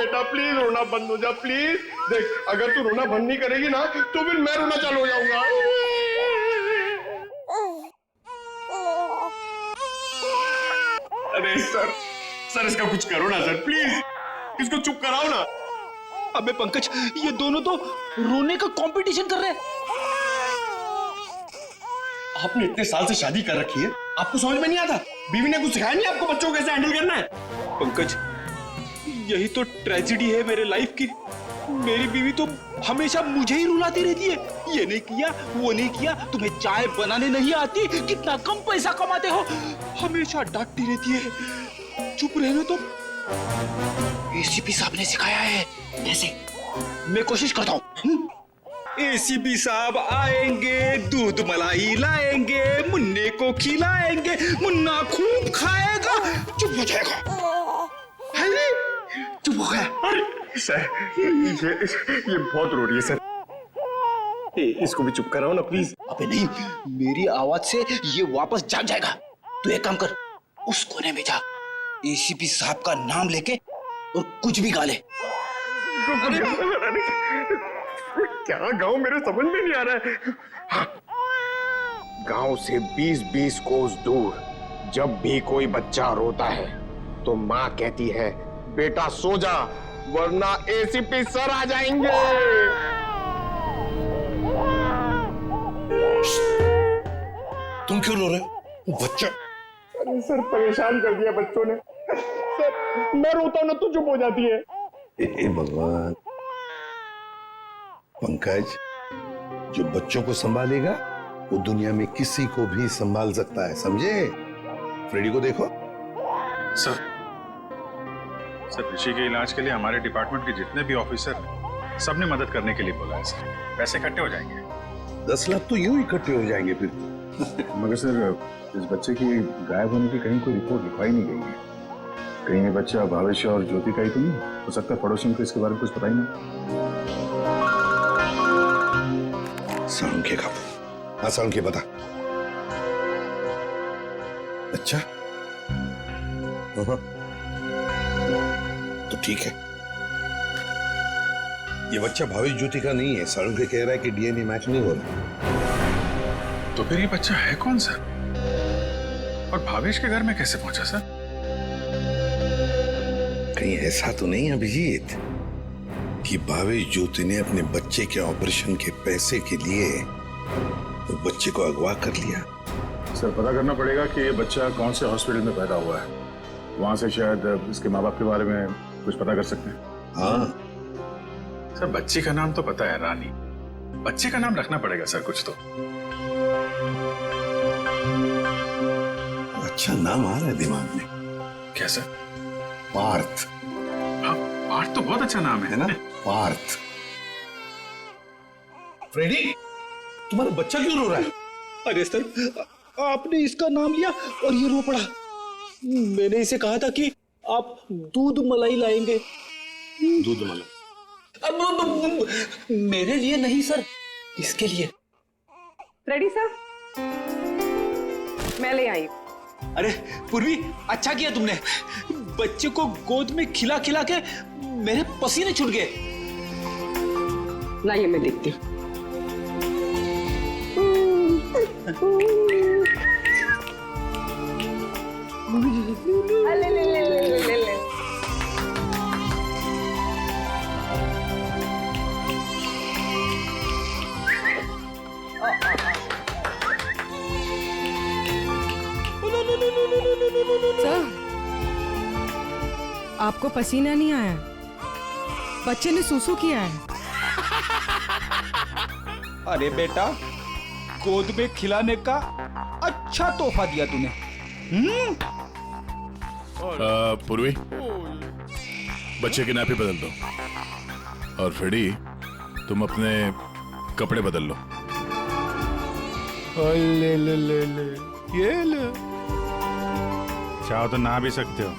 बेटा प्लीज रोना बंद हो जा प्लीज। देख अगर तू रोना बंद नहीं करेगी ना तो फिर मैं रोना चालू हो जाऊंगा। अरे सर इसका कुछ करो ना सर प्लीज, इसको चुप कराओ ना। अबे पंकज, ये दोनों तो रोने का कंपटीशन कर रहे हैं। आपने इतने साल से शादी कर रखी है, आपको समझ में नहीं आता? बीवी ने कुछ सिखाया नहीं आपको बच्चों को कैसे हैंडल करना है? पंकज, यही तो ट्रेजेडी है मेरे लाइफ की। मेरी बीवी तो हमेशा मुझे ही रुलाती रहती है, ये नहीं किया वो नहीं किया, तुम्हें चाय बनाने नहीं आती, कितना कम पैसा कमाते हो, हमेशा डांटती रहती है। चुप रहना तो एसीपी साहब ने सिखाया है। कैसे? मैं कोशिश करता हूँ। एसीपी साहब आएंगे, दूध मलाई लाएंगे, मुन्ने को खिलाएंगे, मुन्ना खूब खाएगा, चुप हो जाएगा। चुप हो गया। अरे सर ये बहुत रो रही है सर, इसको भी चुप कराओ ना प्लीज। अबे नहीं, मेरी आवाज से ये वापस जाग जाएगा। तू एक काम कर, उस कोने में जा, एसीपी साहब का नाम लेके और कुछ भी गा ले। क्या गाँव मेरे समझ में नहीं आ रहा है। हाँ। गांव से 20-20 कोस दूर जब भी कोई बच्चा रोता है तो माँ कहती है बेटा सो जा वरना एसीपी सर आ जाएंगे। तुम क्यों रो रहे हो? बच्चा। अरे सर परेशान कर दिया बच्चों ने। सर मैं रोता हूं ना तो चुप हो जाती है। भगवान। पंकज, जो बच्चों को संभालेगा वो दुनिया में किसी को भी संभाल सकता है, समझे? फ्रेडी को देखो। सर ऋषि के इलाज के लिए हमारे डिपार्टमेंट के जितने भी ऑफिसर हैं सबने मदद करने के लिए बोला है सर। पैसे इकट्ठे हो जाएंगे। 10 लाख तो यूं इकट्ठे हो जाएंगे फिर। मगर सर इस बच्चे की गायब होने की कहीं कोई रिपोर्ट लिखवाई नहीं गई है। कहीं ये बच्चा भावेश और ज्योति का ही तो नहीं हो सकता? पड़ोसियों को इसके बारे में कुछ पता ही नहीं। सालुंखे काबू। हाँ सालुंखे बता। अच्छा तो ठीक है, ये बच्चा भावेश ज्योति का नहीं है। सालुंखे कह रहा है कि डीएनए मैच नहीं हो रहा। तो फिर ये बच्चा है कौन सर? और भावेश के घर में कैसे पहुंचा सर? कहीं ऐसा तो नहीं अभिजीत कि भावेश ज्योति ने अपने बच्चे के ऑपरेशन के पैसे के लिए तो बच्चे को अगवा कर लिया? सर पता करना पड़ेगा कि ये बच्चा कौन से हॉस्पिटल में पैदा हुआ है, वहां से शायद इसके माँ बाप के बारे में कुछ पता कर सकते हैं। हाँ सर बच्ची का नाम तो पता है रानी, बच्चे का नाम रखना पड़ेगा सर कुछ तो। अच्छा नाम आ रहा है दिमाग में। क्या सर? पार्थ। हाँ पार्थ तो बहुत अच्छा नाम है ना? पार्थ। फ्रेडी, तुम्हारा बच्चा क्यों रो रहा है? अरे सर, आपने इसका नाम लिया और ये रो पड़ा। मैंने इसे कहा था कि आप दूध मलाई लाएंगे। दूध मलाई? अब मेरे लिए नहीं सर, इसके लिए। रेडी सर, मैं ले आई। अरे पूर्वी, अच्छा किया तुमने। बच्चे को गोद में खिला खिला के मेरे पसीने छूट गए। लाइए मैं देखती हूँ। ले ले ले ले ले ले। सर, आपको पसीना नहीं आया? बच्चे ने सूसू किया है। अरे बेटा, गोद में खिलाने का अच्छा तोहफा दिया तूने। पूर्वी, बच्चे की नापी बदल दो और फ्रेडी तुम अपने कपड़े बदल लो। ले ले ले ले, ये ले। चाहो तो ना भी सकते हो।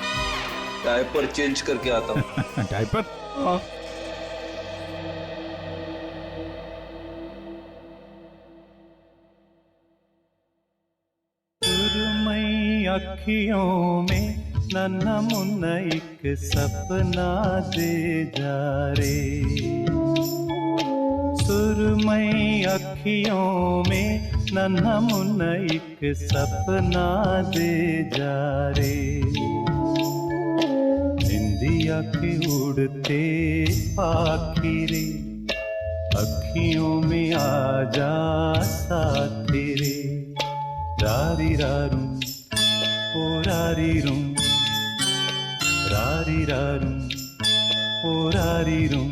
डायपर चेंज करके आता हूँ। डायपर? हाँ। सुरमई अखियों में नन्हा मुन्ना एक सपना दे जा रे, सुरमई अखियों में नन्हा मुन्ना एक सपना दे जा रे, निंदिया के उड़ते पाखी रे, अखियों में आ जा साथी रे, रारी रारूं ओ रारी रूं, रारी रारूं ओ रारी रूं,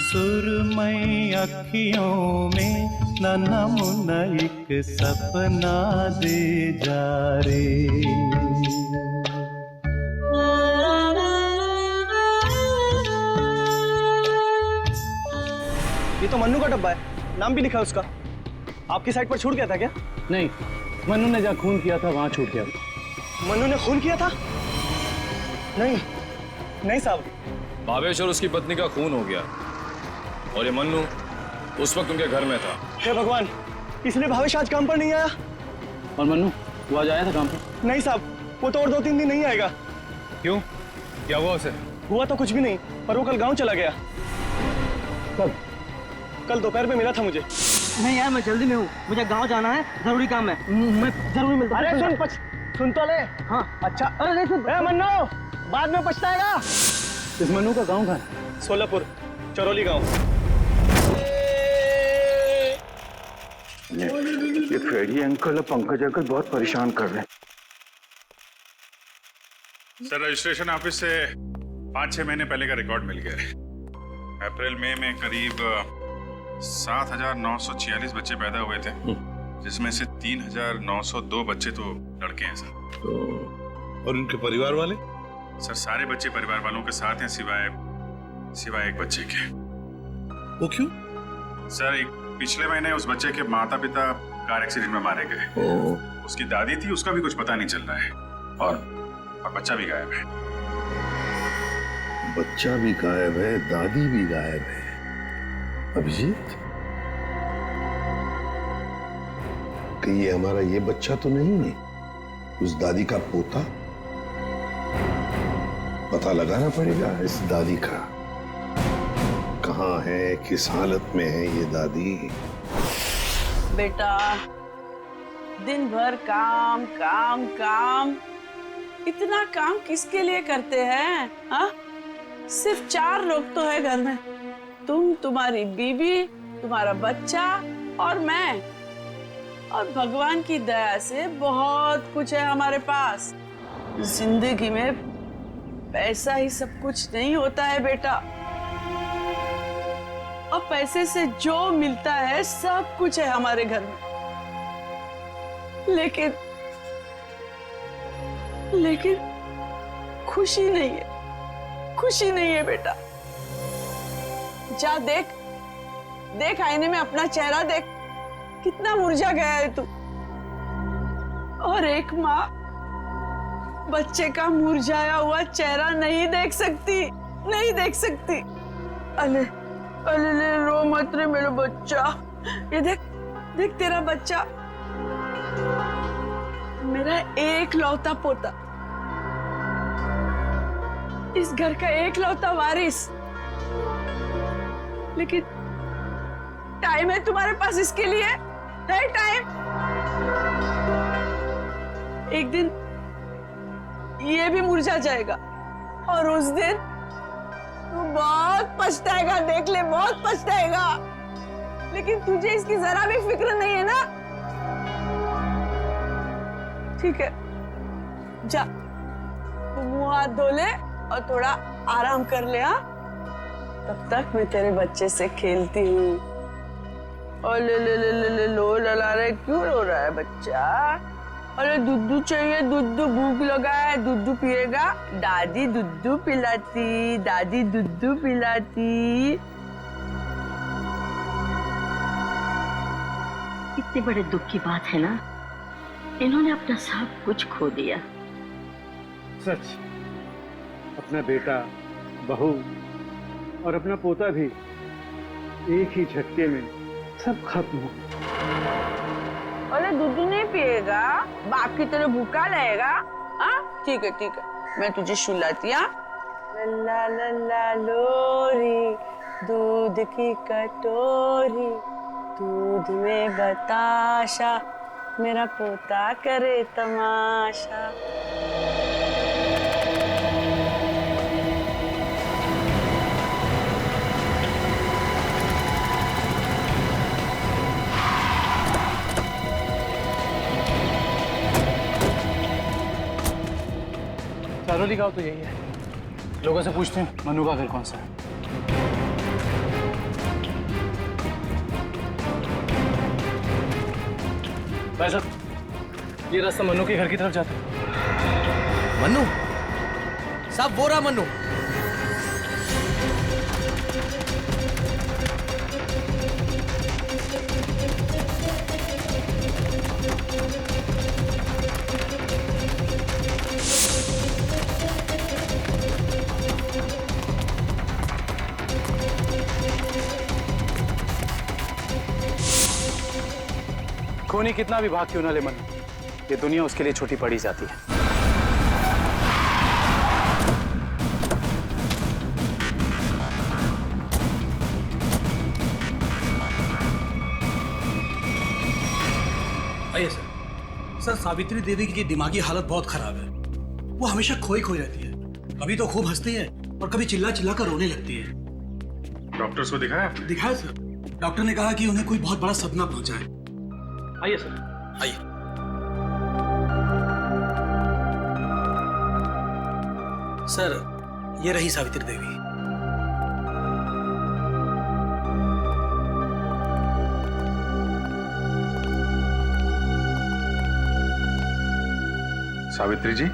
सुरमई अखियों में नन्हा मुन्ना एक सपना दे जा रे। ये तो मन्नू का डब्बा है, नाम भी लिखा है उसका। आपकी साइड पर छूट गया था क्या? नहीं, मन्नू ने जहाँ खून किया था वहां छूट गया। मन्नू ने खून किया था? नहीं नहीं साहब। भावेश और उसकी पत्नी का खून हो गया और ये मन्नू उस वक्त उनके घर में था। हे भगवान, इसलिए भावेश आज काम पर नहीं आया। और मन्नू वो आज आया था काम पर? नहीं साहब, वो तो और 2-3 दिन नहीं आएगा। क्यों, क्या हुआ उसे? हुआ तो कुछ भी नहीं, पर वो कल गांव चला गया। कब? कल दोपहर में मिला था मुझे। नहीं यार, मैं जल्दी में हूँ, मुझे गांव जाना है, जरूरी काम है, मैं जरूरी मिलता हूँ। अरे सुन तो ले। हाँ अच्छा। अरे नहीं सुन। मन्नू बाद में पछताएगा। इस मन्नू का गांव कहाँ है? सोलापुर, चरौली गांव। ये फ्रेडी अंकल और पंकज अंकल बहुत परेशान कर रहे हैं। सर, रजिस्ट्रेशन ऑफिस से 5-6 महीने पहले का रिकॉर्ड मिल गया है। अप्रैल मई में करीब 7,946 बच्चे पैदा हुए थे, जिसमें से 3,902 बच्चे तो लड़के हैं सर। तो और उनके परिवार वाले? सर सारे बच्चे परिवार वालों के साथ हैं, सिवाय एक बच्चे के। वो क्यों? सर एक पिछले महीने उस बच्चे के माता पिता कार एक्सीडेंट में मारे गए। उसकी दादी थी, उसका भी कुछ पता नहीं चल रहा है, और बच्चा भी गायब है। बच्चा भी गायब है, दादी भी गायब है। अभिजीत, कहीं ये हमारा ये बच्चा तो नहीं है, उस दादी का पोता? पता लगाना पड़ेगा इस दादी का, कहाँ है, किस हालत में है ये दादी। बेटा, दिन भर काम काम काम, इतना काम किसके लिए करते हैं? हाँ, सिर्फ 4 लोग तो है घर में, तुम, तुम्हारी बीवी, तुम्हारा बच्चा और मैं। और भगवान की दया से बहुत कुछ है हमारे पास। जिंदगी में पैसा ही सब कुछ नहीं होता है बेटा, और पैसे से जो मिलता है सब कुछ है हमारे घर में। लेकिन खुशी नहीं है, खुशी नहीं है बेटा। जा देख, देख आईने में अपना चेहरा देख, कितना मुरझा गया है तू। और एक माँ बच्चे का मुरझाया हुआ चेहरा नहीं देख सकती, नहीं देख सकती। अले अले ले, रो मत रे मेरा बच्चा। ये देख, देख तेरा बच्चा, मेरा एक लौता पोता, इस घर का एक लौता वारिस। लेकिन टाइम है तुम्हारे पास इसके लिए? है टाइम? एक दिन ये भी मुरझा जाएगा, और उस दिन तू बहुत पछताएगा, देख ले, बहुत पछताएगा। लेकिन तुझे इसकी जरा भी फिक्र नहीं है ना? ठीक है, जा तू मुंह हाथ धो ले और थोड़ा आराम कर ले। हाँ, तब तक मैं तेरे बच्चे से खेलती हूँ। और ले ले ले ले ले, लो लला रहे, क्यों रो रहा है बच्चा? अरे दूध चाहिए, दूध, भूख लगा है, दूध पिएगा? दादी दूध पिलाती, दादी दूध पिलाती। इतने बड़े दुख की बात है ना, इन्होंने अपना सब कुछ खो दिया। सच, अपना बेटा, बहू और अपना पोता भी एक ही झटके में सब खत्म हो। अरे दूध नहीं पिएगा? बाप की तरह भूखा रहेगा? हाँ, ठीक है मैं तुझे सुलाती। हाँ, लल्ला लल्ला लोरी, दूध की कटोरी, दूध में बताशा, मेरा पोता करे तमाशा। चारोली गाँव तो यही है। लोगों से पूछते हैं मनु का घर कौन सा है। भाई साहब, ये रास्ता मनु के घर की तरफ जाता है। मनु साहब, वो रहा मनु। खूनी कितना भी भाग क्यों ना ले मनु, ये दुनिया उसके लिए छोटी पड़ी जाती है। आइए सर। सावित्री देवी की दिमागी हालत बहुत खराब है। वो हमेशा खोई खोई रहती है। कभी तो खूब हंसती है और कभी चिल्ला चिल्ला कर रोने लगती है। डॉक्टर्स को दिखाया? दिखाया सर। डॉक्टर ने कहा कि उन्हें कोई बहुत बड़ा सदमा पहुंचा है। आइए सर। आइए। सर, ये रही सावित्री देवी। सावित्री जी,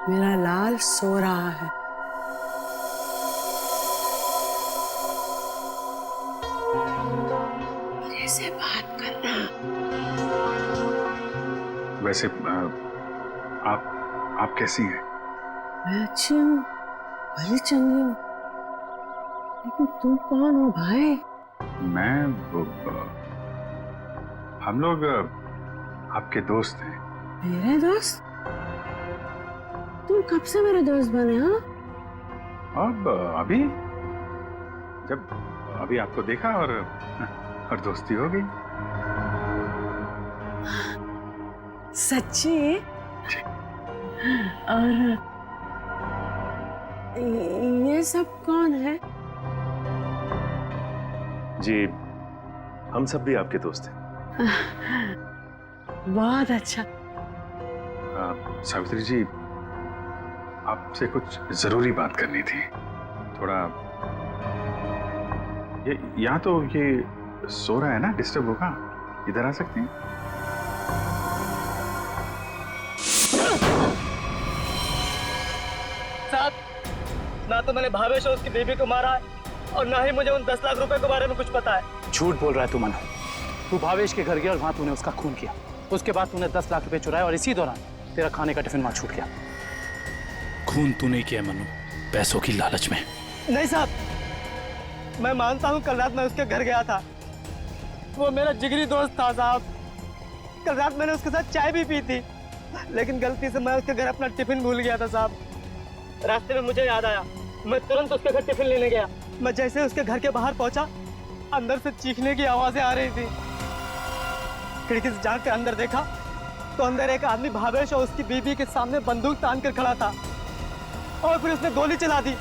मेरा लाल सो रहा है। मेरे से बात करना। वैसे आप कैसी हैं? मैं अच्छी हूँ, भली चंगी हूँ, लेकिन तुम कौन हो भाई? हम लोग आपके दोस्त हैं। मेरे दोस्त? तुम कब से मेरे दोस्त बने? हाँ, अब अभी आपको देखा और दोस्ती हो गई। सच्ची? और ये सब कौन है? जी, हम सब भी आपके दोस्त हैं। बहुत अच्छा। सावित्री जी, आपसे कुछ जरूरी बात करनी थी। थोड़ा ये यहाँ तो ये सो रहा है ना, डिस्टर्ब होगा। इधर आ सकते हैं? साहब, ना तो मैंने भावेश और उसकी बीवी को मारा है और ना ही मुझे उन 10 लाख रुपए के बारे में कुछ पता है। झूठ बोल रहा है तू मनु। तू भावेश के घर गया और वहां तूने उसका खून किया। उसके बाद तूने 10 लाख रुपए चुराए और इसी दौरान तेरा खाने का टिफिन वहां छूट गया। खून तू नहीं किया मनु, पैसों की लालच में। नहीं साहब, मैं मानता हूँ कल रात मैं उसके घर गया था। वो मेरा जिगरी दोस्त था साहब। कल रात मैंने उसके साथ चाय भी पी थी, लेकिन गलती से मैं उसके घर अपना टिफिन भूल गया था साहब। रास्ते में मुझे याद आया, मैं तुरंत उसके घर टिफिन लेने गया। मैं जैसे उसके घर के बाहर पहुंचा, अंदर से चीखने की आवाजें आ रही थी। खिड़की से झांक कर अंदर देखा तो अंदर एक आदमी भावेश और उसकी बीवी के सामने बंदूक तान कर खड़ा था और फिर उसने गोली चला दी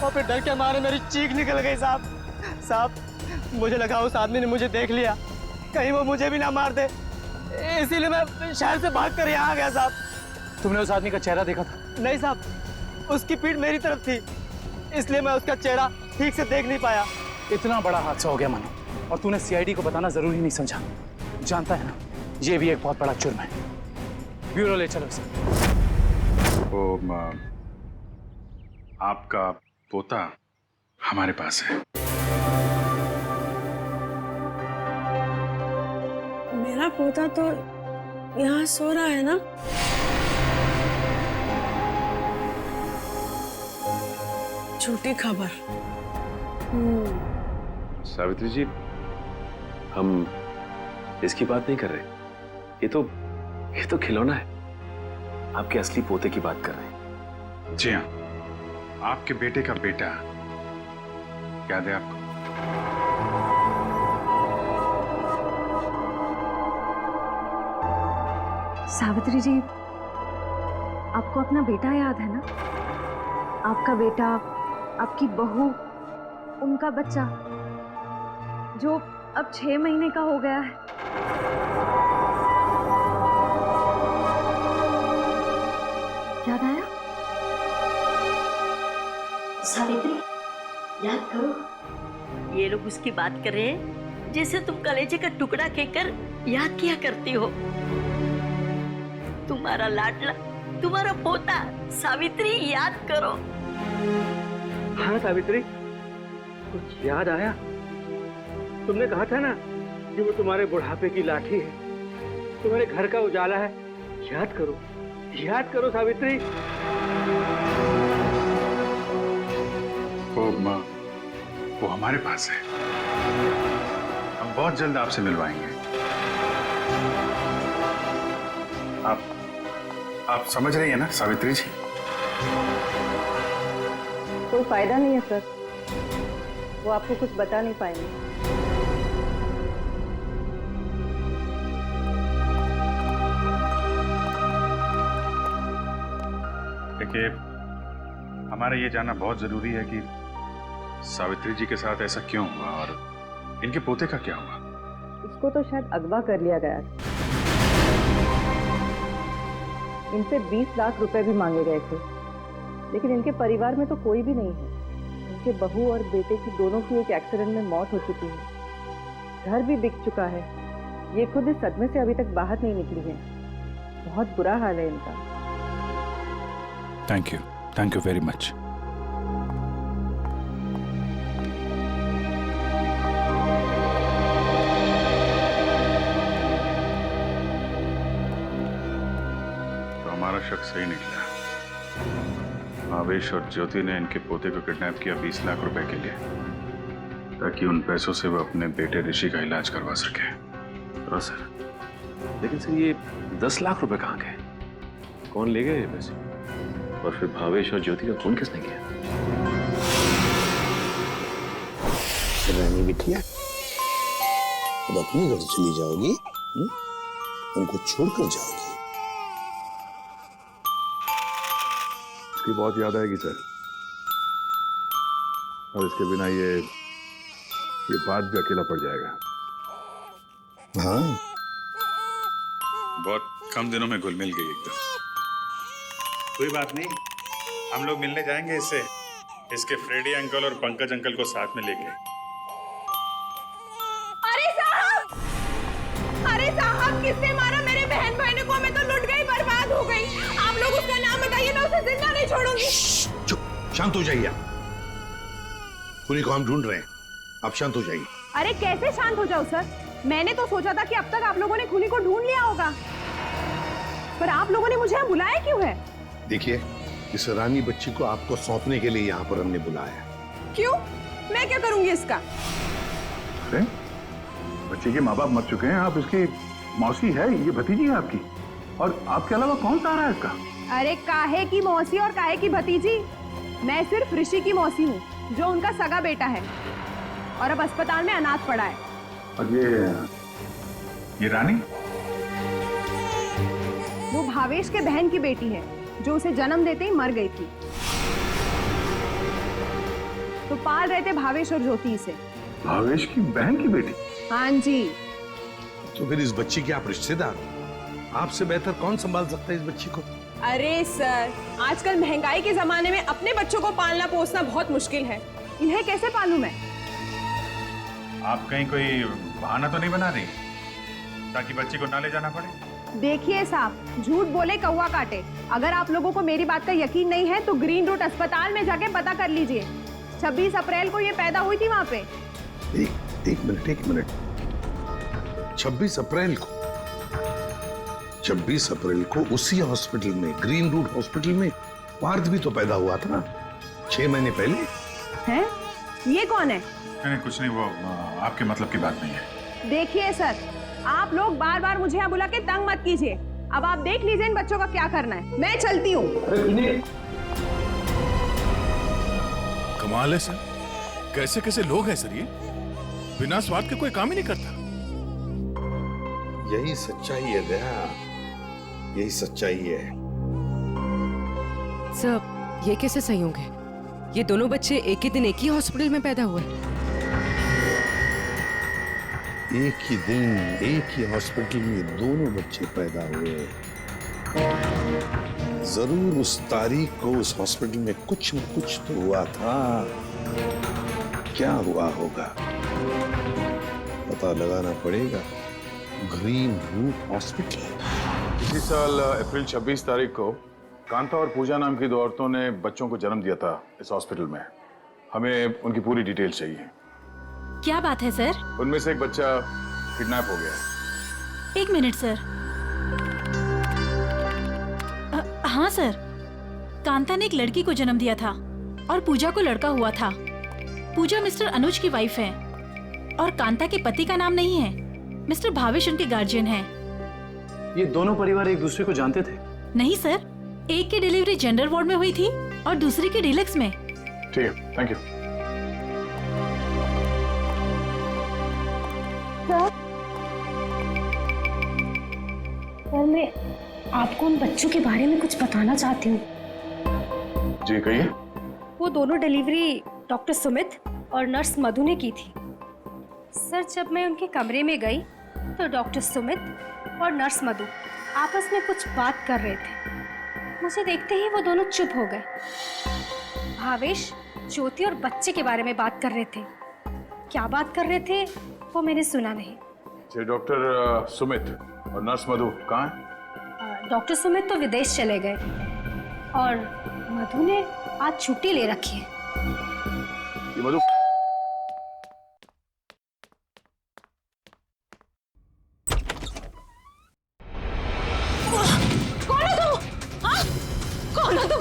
और फिर डर के मारे मेरी चीख निकल गई साहब। मुझे लगा उस आदमी ने मुझे देख लिया, कहीं वो मुझे भी ना मार दे, इसीलिए मैं शहर से भागकर यहाँ आ गया साहब। तुमने उस आदमी का चेहरा देखा था? नहीं साहब, उसकी पीठ मेरी तरफ थी, इसलिए मैं उसका चेहरा ठीक से देख नहीं पाया। इतना बड़ा हादसा हो गया मनु, और तूने सीआईडी को बताना जरूरी नहीं समझा। जानता है ना, ये भी एक बहुत बड़ा जुर्म है। ब्यूरो ले चलो इसे। आपका पोता हमारे पास है। मेरा पोता तो यहाँ सो रहा है ना? झूठी खबर। सावित्री जी, हम इसकी बात नहीं कर रहे। ये तो खिलौना है। आपके असली पोते की बात कर रहे हैं। जी हाँ, आपके बेटे का बेटा याद है आपको? सावित्री जी, आपको अपना बेटा याद है ना? आपका बेटा, आपकी बहू, उनका बच्चा जो अब 6 महीने का हो गया है। याद आया? सावित्री, याद करो। ये लोग उसकी बात कर रहे हैं जैसे तुम कलेजे का टुकड़ा कहकर याद किया करती हो। तुम्हारा लाडला, तुम्हारा पोता सावित्री, याद करो। हाँ सावित्री, कुछ याद आया? तुमने कहा था ना कि वो तुम्हारे बुढ़ापे की लाठी है, तुम्हारे घर का उजाला है। याद करो, याद करो सावित्री। वो हमारे पास है। हम बहुत जल्द आपसे मिलवाएंगे। आप समझ रही हैं ना सावित्री जी? कोई फायदा नहीं है सर, वो आपको कुछ बता नहीं पाएंगे। देखिए, हमारा ये जानना बहुत जरूरी है कि सावित्री जी के साथ ऐसा क्यों हुआ और इनके पोते का क्या हुआ। उसको तो शायद अगवा कर लिया गया था। इनसे 20 लाख रुपए भी मांगे गए थे, लेकिन इनके परिवार में तो कोई भी नहीं है। इनके बहू और बेटे की दोनों की एक एक्सीडेंट में मौत हो चुकी है। घर भी बिक चुका है। ये खुद इस सदमे से अभी तक बाहर नहीं निकली है। बहुत बुरा हाल है इनका। Thank you very much. हमारा शक सही निकला। आवेश और ज्योति ने इनके पोते को किडनैप किया 20 लाख रुपए के लिए, ताकि उन पैसों से वो अपने बेटे ऋषि का इलाज करवा सके। हाँ सर, लेकिन सर ये 10 लाख रुपए कहाँ गए? कौन ले गए ये पैसे? और फिर भावेश और ज्योति का खून किसने किया? रानी बिटिया, अब अपने घर चली जाओगी? उनको छोड़कर जाओगी? इसकी बहुत याद आएगी सर, और इसके बिना ये बात भी अकेला पड़ जाएगा। हाँ, बहुत कम दिनों में घुल मिल गई एकदम। कोई बात नहीं, हम लोग मिलने जाएंगे इससे, इसके फ्रेडी अंकल और पंकज अंकल को साथ में लेके। अरे साहब, किसने मारा मेरे बहन भाई को? मैं तो लुट गई, बर्बाद हो गई। आप लोग उसका नाम बताइए, मैं उसे जिंदा नहीं छोड़ूंगी। चुप, शांत हो जाइए आप। खूनी को हम ढूंढ रहे हैं, आप शांत हो जाइए। अरे कैसे शांत हो जाओ सर? मैंने तो सोचा था कि अब तक आप लोगों ने खूनी को ढूंढ लिया होगा, पर आप लोगों ने मुझे यहाँ बुलाया क्यों है? देखिए, इस रानी बच्ची को आपको सौंपने के लिए यहाँ पर हमने बुलाया। क्यों? मैं क्या करूंगी इसका? अरे बच्चे के माँ बाप मर चुके हैं, आप इसकी मौसी है, ये भतीजी है आपकी, और आपके अलावा कौन सा आ रहा है इसका? अरे काहे की मौसी और काहे की भतीजी? मैं सिर्फ ऋषि की मौसी हूँ, जो उनका सगा बेटा है और अब अस्पताल में अनाथ पड़ा है। और ये रानी? वो भावेश के बहन की बेटी है, जो उसे जन्म देते ही मर गई थी। तो पाल रहे थे भावेश और ज्योति से। भावेश की बहन की बेटी? हाँ जी। तो फिर इस बच्ची के आप रिश्तेदार, आपसे बेहतर कौन संभाल सकता है इस बच्ची को? अरे सर, आजकल महंगाई के जमाने में अपने बच्चों को पालना पोसना बहुत मुश्किल है। इन्हें कैसे पालूं मैं? आप कहीं कोई बहाना तो नहीं बना रही ताकि बच्ची को ना ले जाना पड़े? देखिए साहब, झूठ बोले कौवा काटे। अगर आप लोगों को मेरी बात का यकीन नहीं है तो ग्रीन रूट अस्पताल में जाके पता कर लीजिए। 26 अप्रैल को ये पैदा हुई थी वहां पे। एक मिनट। 26 अप्रैल को उसी हॉस्पिटल में, ग्रीन रूट हॉस्पिटल में पार्थ भी तो पैदा हुआ था ना, 6 महीने पहले। हैं? ये कौन है? नहीं, कुछ नहीं, वो आपके मतलब की बात नहीं है। देखिए सर, आप लोग बार बार मुझे यहाँ बुला के तंग मत कीजिए। अब आप देख लीजिए इन बच्चों का क्या करना है। मैं चलती हूँ। कमाल है सर, कैसे कैसे लोग हैं सर ये, बिना स्वार्थ के कोई काम ही नहीं करता। यही सच्चाई है दया, यही सच्चाई है। सर, ये कैसे संयोग है? ये दोनों बच्चे एक ही दिन एक ही हॉस्पिटल में पैदा हुए। एक ही दिन एक ही हॉस्पिटल में दोनों बच्चे पैदा हुए। जरूर उस तारीख को उस हॉस्पिटल में कुछ न कुछ तो हुआ था। क्या हुआ होगा पता लगाना पड़ेगा। Green route hospital. इसी साल अप्रैल 26 तारीख को कांता और पूजा नाम की 2 औरतों ने बच्चों को जन्म दिया था इस हॉस्पिटल में। हमें उनकी पूरी डिटेल चाहिए। क्या बात है सर? उनमें से एक बच्चा किडनैप हो गया। 1 मिनट सर। हाँ सर, कांता ने एक लड़की को जन्म दिया था और पूजा को लड़का हुआ था। पूजा मिस्टर अनुज की वाइफ है और कांता के पति का नाम नहीं है। मिस्टर भावेश उनके गार्जियन हैं। ये दोनों परिवार एक दूसरे को जानते थे? नहीं सर, एक की डिलीवरी जेंडर वार्ड में हुई थी और दूसरी की डीलक्स में। ठीक है, थैंक यू। सर, मैं आपको उन बच्चों के बारे में कुछ बताना चाहती हूँ। जी कहिए। वो दोनों डिलीवरी डॉक्टर सुमित और नर्स मधु ने की थी। सर, जब मैं उनके कमरे में गई तो डॉक्टर सुमित और नर्स मधु आपस में कुछ बात कर रहे थे। मुझे देखते ही वो दोनों चुप हो गए। भावेश, ज्योति और बच्चे के बारे में बात कर रहे थे। क्या बात कर रहे थे वो मैंने सुना नहीं। डॉक्टर सुमित और नर्स मधु कहाँ हैं? डॉक्टर सुमित तो विदेश चले गए और मधु ने आज छुट्टी ले रखी है। ये मधु कौन हो तुम? हाँ? कौन हो तुम?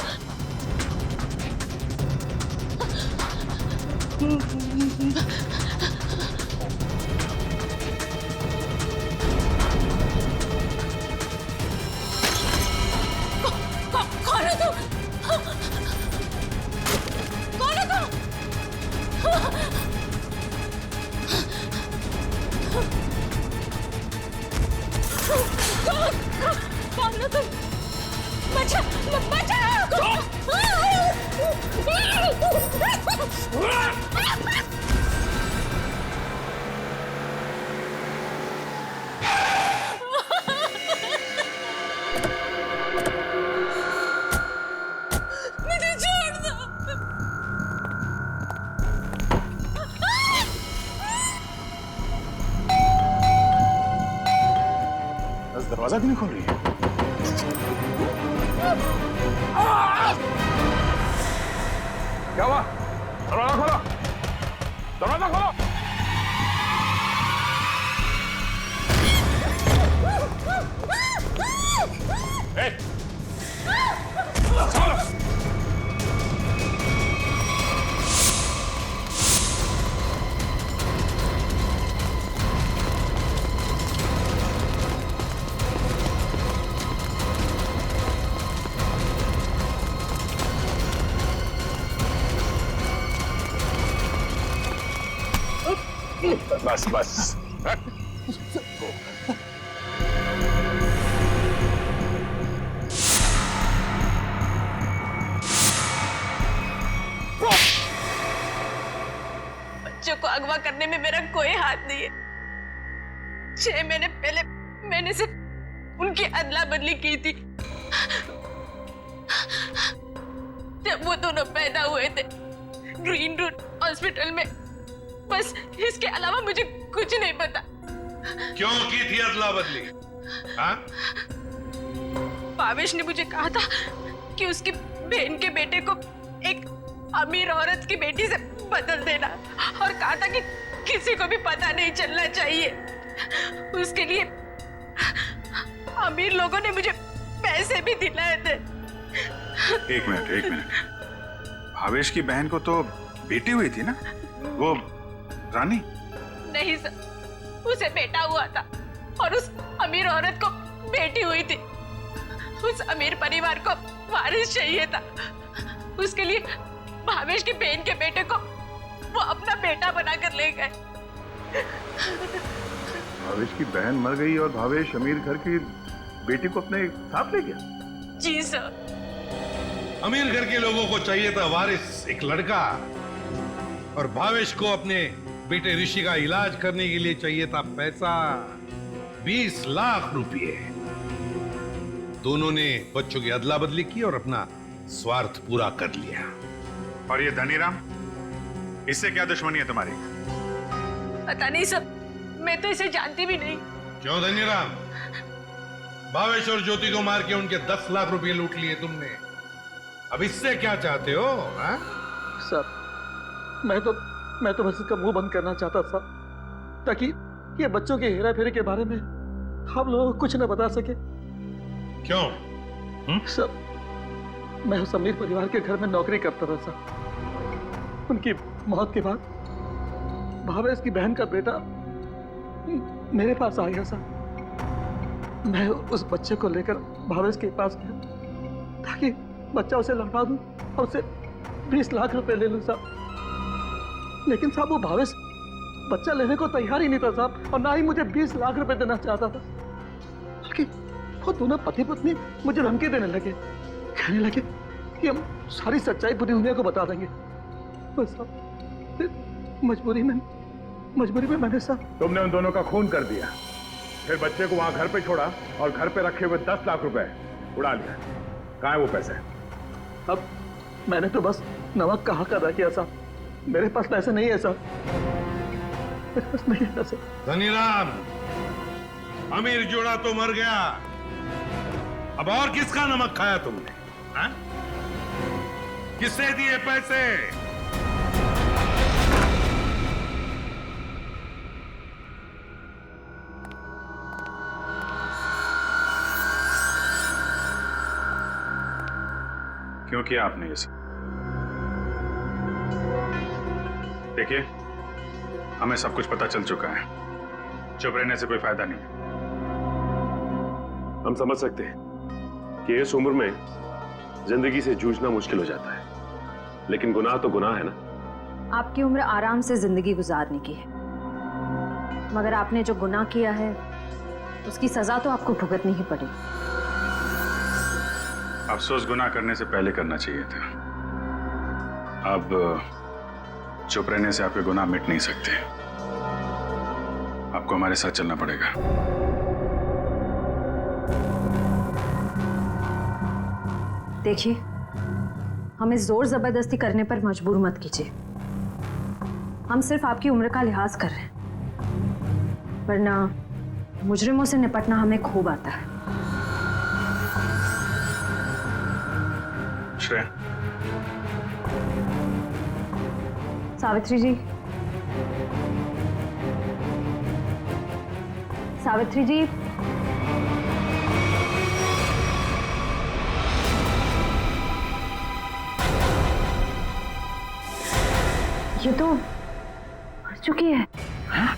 कौन हो तुम? कौन हो तुम? कौन हो तुम? बचा, मुझे छोड़ दो। दरवाजा क्यों नहीं खोल रही है? क्या हुआ? दरवाजा खोलो, दरवाजा खोलो। बस बस। बच्चों को अगवा करने में मेरा कोई हाथ नहीं है। 6 महीने पहले मैंने सिर्फ उनकी अदला बदली की थी जब वो दोनों पैदा हुए थे ग्रीन रूट हॉस्पिटल में। बस इसके अलावा मुझे कुछ नहीं पता। क्यों की थी अदला बदली? हाँ? भावेश ने मुझे कहा था कि उसकी बहन के बेटे को एक अमीर औरत की बेटी से बदल देना और कहा था कि किसी को भी पता नहीं चलना चाहिए। उसके लिए अमीर लोगों ने मुझे पैसे भी दिलाए थे। एक मिनट। भावेश की बहन को तो बेटी हुई थी ना, वो रानी? नहीं सर, उसे बेटा हुआ था और उस अमीर औरत को बेटी हुई थी। उस अमीर परिवार को वारिस चाहिए था। उसके लिए भावेश की बहन के बेटे को वो अपना बेटा बनाकर ले गए। भावेश की बहन मर गई और भावेश अमीर घर की बेटी को अपने साथ ले गया? जी सर। अमीर घर के लोगों को चाहिए था वारिस, एक लड़का, और भावेश को अपने बेटे ऋषि का इलाज करने के लिए चाहिए था पैसा, 20 लाख रुपए। दोनों ने बच्चों की अदला बदली की और अपना स्वार्थ पूरा कर लिया। और ये धनीराम, इससे क्या दुश्मनी है तुम्हारी? पता नहीं सर, मैं तो इसे जानती भी नहीं। क्यों धनीराम? भावेश और ज्योति को मार के उनके 10 लाख रुपए लूट लिए तुमने। अब इससे क्या चाहते हो? हा? सर, मैं तो बस इसका मुंह बंद करना चाहता था ताकि ये बच्चों के हेरा फेरी के बारे में हम लोगों को कुछ न बता सके। क्यों? सर, मैं उस अमीर परिवार के घर में नौकरी करता था सर। उनकी मौत के बाद भावेश की बहन का बेटा मेरे पास आ गया सर। मैं उस बच्चे को लेकर भावेश के पास गया ताकि बच्चा उसे लौटा दूं और उसे 20 लाख रुपए ले लूं साहब। लेकिन साहब वो भावेश बच्चा लेने को तैयार ही नहीं था साहब, और ना ही मुझे 20 लाख रुपए देना चाहता था। बल्कि वो दोनों पति पत्नी मुझे धमकी देने लगे, कहने लगे कि हम सारी सच्चाई पूरी दुनिया को बता देंगे। बस साहब मजबूरी में मैंने साहब। तुमने उन दोनों का खून कर दिया, फिर बच्चे को वहां घर पे छोड़ा और घर पे रखे हुए 10 लाख रुपए उड़ा लिया। कहाँ है वो पैसे? अब मैंने तो बस नमक का हक अदा किया साहब। मेरे पास पैसे नहीं है साहब, मेरे पास नहीं है पैसे। धनीराम, अमीर जोड़ा तो मर गया, अब और किसका नमक खाया तुमने? हा? किससे दिए पैसे? क्यों किया आपने ये सब? देखिए, हमें सब कुछ पता चल चुका है। चुप रहने से कोई फायदा नहीं। हम समझ सकते हैं कि इस उम्र में जिंदगी से जूझना मुश्किल हो जाता है, लेकिन गुनाह तो गुनाह है ना। आपकी उम्र आराम से जिंदगी गुजारने की है, मगर आपने जो गुनाह किया है उसकी सजा तो आपको भुगतनी ही पड़ेगी। अफसोस गुनाह करने से पहले करना चाहिए था। अब चुप रहने से आपके गुनाह मिट नहीं सकते। आपको हमारे साथ चलना पड़ेगा। देखिए, हमें जोर जबरदस्ती करने पर मजबूर मत कीजिए। हम सिर्फ आपकी उम्र का लिहाज कर रहे हैं, वरना मुजरिमों से निपटना हमें खूब आता है। श्रेया, सावित्री जी, सावित्री जी, ये तो मर चुकी है। हाँ?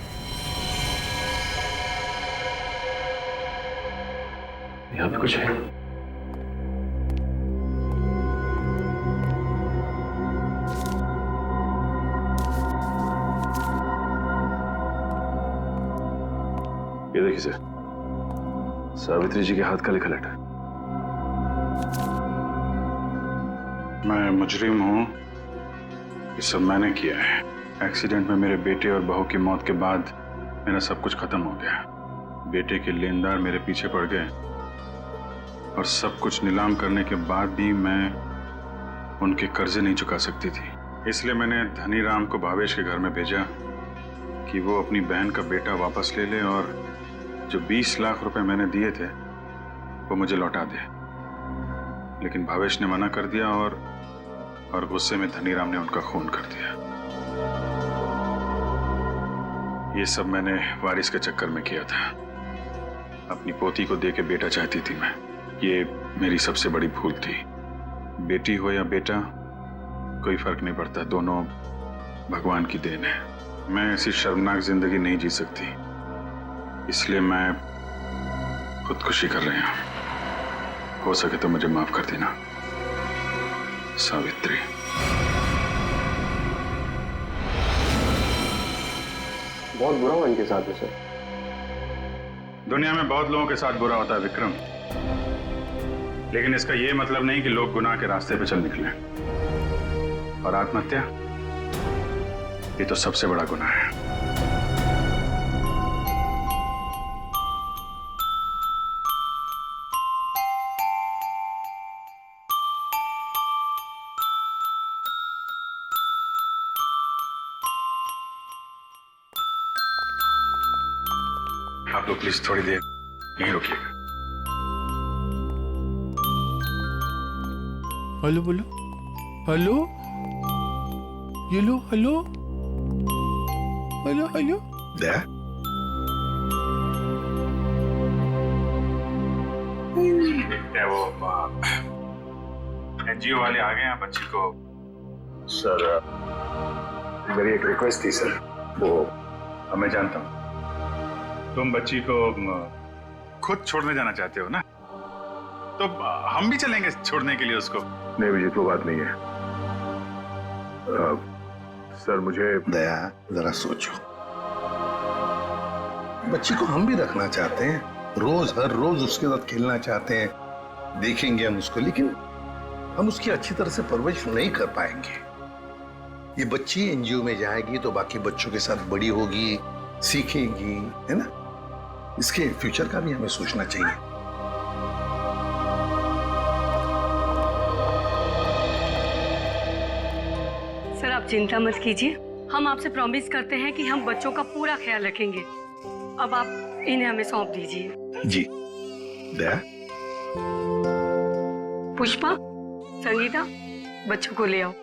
यहाँ पे कुछ है। ये देखिए सर, सावित्री जी के हाथ का लिखा लेटर। मैं मुजरिम हूं, ये सब मैंने किया है। एक्सीडेंट में मेरे बेटे और बहू की मौत के बाद मेरा सब कुछ खत्म हो गया। बेटे के लेनदार मेरे पीछे पड़ गए और सब कुछ नीलाम करने के बाद भी मैं उनके कर्जे नहीं चुका सकती थी। इसलिए मैंने धनीराम को भावेश के घर में भेजा कि वो अपनी बहन का बेटा वापस ले ले और जो 20 लाख रुपए मैंने दिए थे वो मुझे लौटा दे। लेकिन भावेश ने मना कर दिया और गुस्से में धनीराम ने उनका खून कर दिया। ये सब मैंने वारिस के चक्कर में किया था। अपनी पोती को दे के बेटा चाहती थी मैं। ये मेरी सबसे बड़ी भूल थी। बेटी हो या बेटा, कोई फर्क नहीं पड़ता, दोनों भगवान की देन है। मैं ऐसी शर्मनाक जिंदगी नहीं जी सकती इसलिए मैं खुदकुशी कर रही हूं। हो सके तो मुझे माफ कर देना सावित्री। बहुत बुरा हुआ इनके साथ है सर। दुनिया में बहुत लोगों के साथ बुरा होता है विक्रम, लेकिन इसका यह मतलब नहीं कि लोग गुनाह के रास्ते पे चल निकले। और आत्महत्या, ये तो सबसे बड़ा गुनाह है। आप लोग प्लीज थोड़ी देर यहीं रुकिएगा। हेलो बोलो, हेलो, ये लो, हेलो, हेलो, हेलो। दया, क्या वो एनजीओ वाले आ गए हैं बच्ची को? सर मेरी एक रिक्वेस्ट थी सर। वो मैं जानता हूँ तुम बच्ची को खुद छोड़ने जाना चाहते हो ना, तो हम भी चलेंगे छोड़ने के लिए उसको। नहीं अभिजीत, वो बात नहीं है। सर मुझे दया, जरा सोचो। बच्ची को हम भी रखना चाहते हैं, रोज हर रोज उसके साथ खेलना चाहते हैं, देखेंगे हम उसको, लेकिन हम उसकी अच्छी तरह से परवरिश नहीं कर पाएंगे। ये बच्ची एनजीओ में जाएगी तो बाकी बच्चों के साथ बड़ी होगी, सीखेगी, है ना? इसके फ्यूचर का भी हमें सोचना चाहिए। सर आप चिंता मत कीजिए, हम आपसे प्रॉमिस करते हैं कि हम बच्चों का पूरा ख्याल रखेंगे। अब आप इन्हें हमें सौंप दीजिए। जी। दया, पुष्पा, संगीता, बच्चों को ले आओ।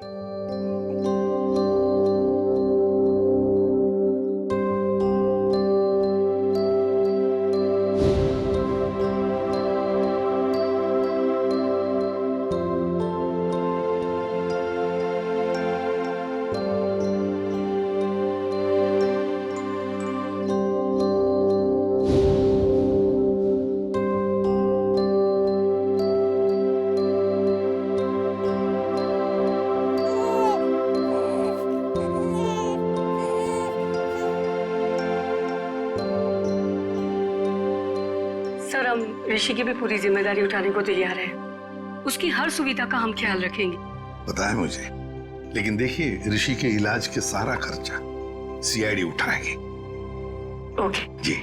सर हम ऋषि की भी पूरी जिम्मेदारी उठाने को तैयार हैं। उसकी हर सुविधा का हम ख्याल रखेंगे। पता है मुझे, लेकिन देखिए ऋषि के इलाज के सारा खर्चा सीआईडी उठाएगी। Okay ji,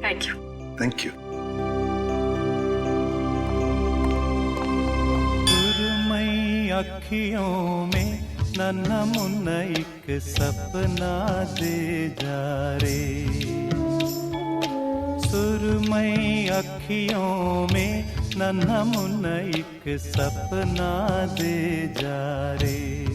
thank you. Thank you. सुरमई अखियों में नन्हा मुन्ना एक सपना दे जा रे। सुरमई अखियों में नन्हा मुन्ना एक सपना दे जा रे।